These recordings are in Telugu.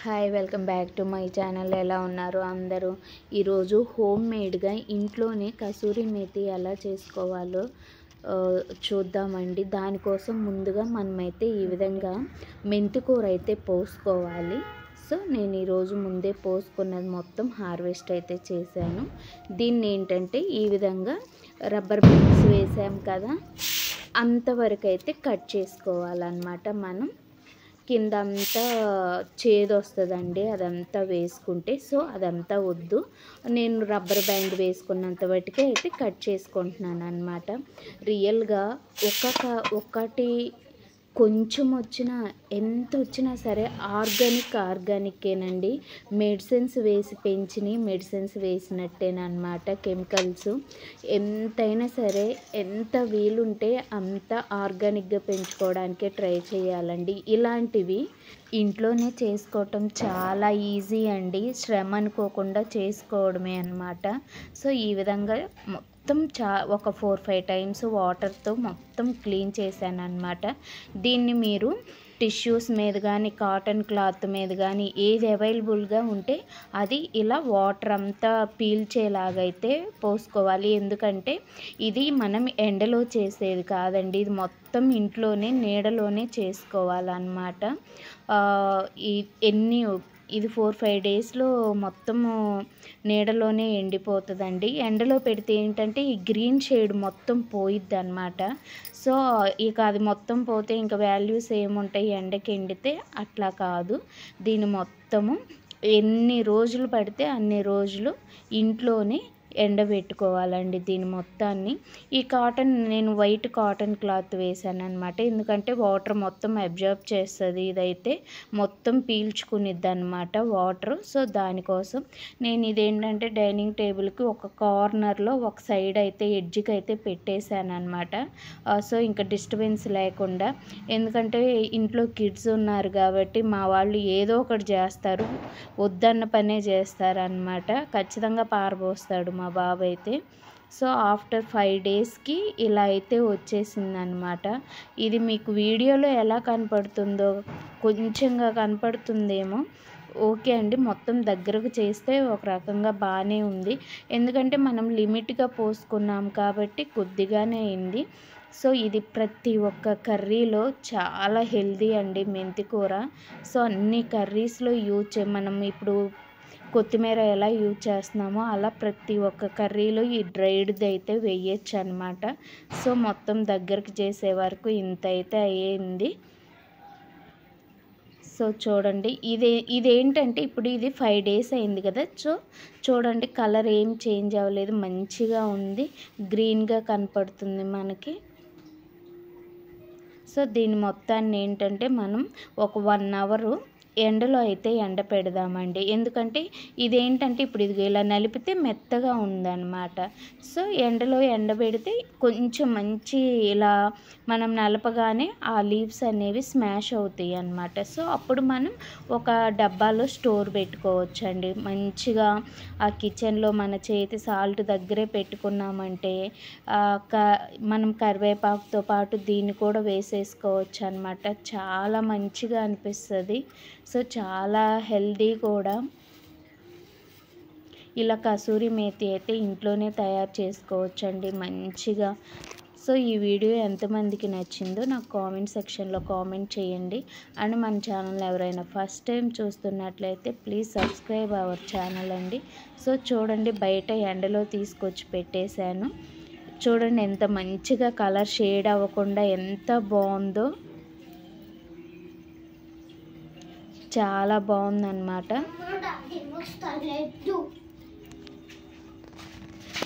Hi welcome back to my channel. ఎలా ఉన్నారు అందరూ? ఈరోజు హోమ్ మేడ్గా ఇంట్లోనే కసూరి మేతి ఎలా చేసుకోవాలో చూద్దామండి. దానికోసం ముందుగా మనమైతే ఈ విధంగా మెంతికూర అయితే పోసుకోవాలి. సో నేను ఈరోజు ముందే పోసుకున్నది మొత్తం హార్వెస్ట్ అయితే చేశాను. దీన్ని ఏంటంటే ఈ విధంగా రబ్బర్ బ్యాండ్స్ వేసాం కదా, అంతవరకు అయితే కట్ చేసుకోవాలన్నమాట. మనం కింద అంతా చేదు వస్తుందండి అదంతా వేసుకుంటే. సో అదంతా వద్దు, నేను రబ్బర్ బ్యాండ్ వేసుకున్నంత వాటికే అయితే కట్ చేసుకుంటున్నాను అన్నమాట. రియల్గా ఒకటి కొంచెం వచ్చినా ఎంత వచ్చినా సరే ఆర్గానికేనండి. మెడిసిన్స్ వేసి పెంచినవి మెడిసిన్స్ వేసినట్టేనమాట. కెమికల్స్ ఎంతైనా సరే ఎంత వీలుంటే అంత ఆర్గానిక్గా పెంచుకోవడానికే ట్రై చేయాలండి. ఇలాంటివి ఇంట్లోనే చేసుకోవటం చాలా ఈజీ అండి, శ్రమ అనుకోకుండా చేసుకోవడమే అన్నమాట. సో ఈ విధంగా మొత్తం ఒక 4-5 టైమ్స్ వాటర్తో మొత్తం క్లీన్ చేశాను అన్నమాట. దీన్ని మీరు టిష్యూస్ మీద కానీ కాటన్ క్లాత్ మీద కానీ ఏది అవైలబుల్గా ఉంటే అది ఇలా వాటర్ అంతా పీల్చేలాగైతే పోసుకోవాలి. ఎందుకంటే ఇది మనం ఎండలో చేసేది కాదండి, ఇది మొత్తం ఇంట్లోనే నీడలోనే చేసుకోవాలన్నమాట. ఇది 4-5 డేస్లో మొత్తము నీడలోనే ఎండిపోతుందండి. ఎండలో పెడితే ఏంటంటే ఈ గ్రీన్ షేడ్ మొత్తం పోయిద్ది అన్నమాట. సో ఇక అది మొత్తం పోతే ఇంకా వాల్యూస్ ఏముంటాయి ఎండకి ఎండితే? అట్లా కాదు, దీన్ని మొత్తము ఎన్ని రోజులు పడితే అన్ని రోజులు ఇంట్లోనే ఎండబెట్టుకోవాలండి దీని మొత్తాన్ని. ఈ కాటన్ నేను వైట్ కాటన్ క్లాత్ వేసాను అనమాట, ఎందుకంటే వాటర్ మొత్తం అబ్జర్బ్ చేస్తుంది, ఇదైతే మొత్తం పీల్చుకునిద్ది అనమాట వాటర్. సో దానికోసం నేను ఇదేంటంటే డైనింగ్ టేబుల్కి ఒక కార్నర్లో ఒక సైడ్ అయితే ఎడ్జ్కి అయితే పెట్టేశాను అనమాట. సో ఇంకా డిస్టర్బెన్స్ లేకుండా, ఎందుకంటే ఇంట్లో కిడ్స్ ఉన్నారు కాబట్టి మా వాళ్ళు ఏదో ఒకటి చేస్తారు, వద్దన్న పనే చేస్తారు అనమాట. ఖచ్చితంగా పారబోస్తాడు మా బాబు అయితే. సో ఆఫ్టర్ 5 డేస్కి ఇలా అయితే వచ్చేసింది అనమాట. ఇది మీకు వీడియోలో ఎలా కనపడుతుందో కొంచెంగా కనపడుతుందేమో, ఓకే అండి. మొత్తం దగ్గరకు చేస్తే ఒక రకంగా బాగానే ఉంది, ఎందుకంటే మనం లిమిట్గా పోసుకున్నాం కాబట్టి కొద్దిగానే అయింది. సో ఇది ప్రతి ఒక్క కర్రీలో చాలా హెల్దీ అండి మెంతికూర. సో అన్ని కర్రీస్లో మనం ఇప్పుడు కొత్తిమీర ఎలా యూజ్ చేస్తున్నామో అలా ప్రతి ఒక్క కర్రీలో ఈ డ్రైడ్ది అయితే వేయచ్చు అనమాట. సో మొత్తం దగ్గరికి చేసే వరకు ఇంత అయితే అయ్యింది. సో చూడండి, ఇదేంటంటే ఇప్పుడు ఇది 5 డేస్ అయింది కదా. సో చూడండి, కలర్ ఏం చేంజ్ అవ్వలేదు, మంచిగా ఉంది, గ్రీన్గా కనపడుతుంది మనకి. సో దీని మొత్తాన్ని ఏంటంటే మనం ఒక 1 అవర్ ఎండలో అయితే ఎండ పెడదామండి. ఎందుకంటే ఇదేంటంటే ఇప్పుడు ఇది ఇలా నలిపితే మెత్తగా ఉందన్నమాట. సో ఎండలో ఎండబెడితే కొంచెం మంచి ఇలా మనం నలపగానే ఆ లీవ్స్ అనేవి స్మాష్ అవుతాయి అన్నమాట. సో అప్పుడు మనం ఒక డబ్బాలో స్టోర్ పెట్టుకోవచ్చండి. మంచిగా ఆ కిచెన్లో మన చేతి సాల్ట్ దగ్గరే పెట్టుకున్నామంటే మనం కరివేపాకుతో పాటు దీన్ని కూడా వేసేసుకోవచ్చు అన్నమాట. చాలా మంచిగా అనిపిస్తుంది. సో చాలా హెల్దీ కూడా. ఇలా కసూరి మేతి అయితే ఇంట్లోనే తయారు చేసుకోవచ్చండి మంచిగా. సో ఈ వీడియో ఎంతమందికి నచ్చిందో నాకు కామెంట్ సెక్షన్లో కామెంట్ చేయండి. అండ్ మన ఛానల్ ఎవరైనా ఫస్ట్ టైం చూస్తున్నట్లయితే ప్లీజ్ సబ్స్క్రైబ్ అవర్ ఛానల్ అండి. సో చూడండి, బయట ఎండలో తీసుకొచ్చి పెట్టేశాను. చూడండి ఎంత మంచిగా కలర్ షేడ్ అవ్వకుండా ఎంత బాగుందో, చాలా బాగుందన్నమాట.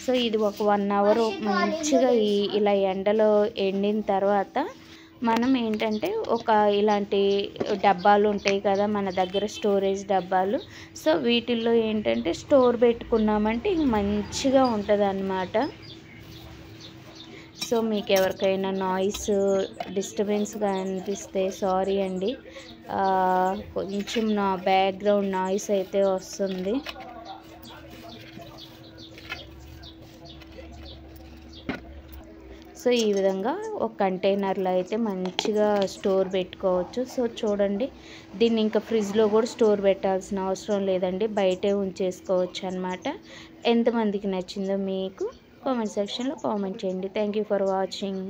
సో ఇది ఒక 1 అవర్ మంచిగా ఇలా ఎండలో ఎండిన తర్వాత మనం ఏంటంటే ఇలాంటి డబ్బాలు ఉంటాయి కదా మన దగ్గర, స్టోరేజ్ డబ్బాలు. సో వీటిల్లో ఏంటంటే స్టోర్ పెట్టుకున్నామంటే మంచిగా ఉంటుంది అన్నమాట. సో మీకు ఎవరికైనా నాయిస్ డిస్టర్బెన్స్గా అనిపిస్తే సారీ అండి, కొంచెం నా బ్యాక్గ్రౌండ్ నాయిస్ అయితే వస్తుంది. సో ఈ విధంగా ఒక కంటైనర్లో అయితే మంచిగా స్టోర్ పెట్టుకోవచ్చు. సో చూడండి, దీన్ని ఇంకా ఫ్రిడ్జ్లో కూడా స్టోర్ పెట్టాల్సిన అవసరం లేదండి, బయటే ఉంచేసుకోవచ్చు అనమాట. ఎంతమందికి నచ్చిందో మీకు కామెంట్ సెక్షన్లో కామెంట్ చేయండి. Thank you for watching.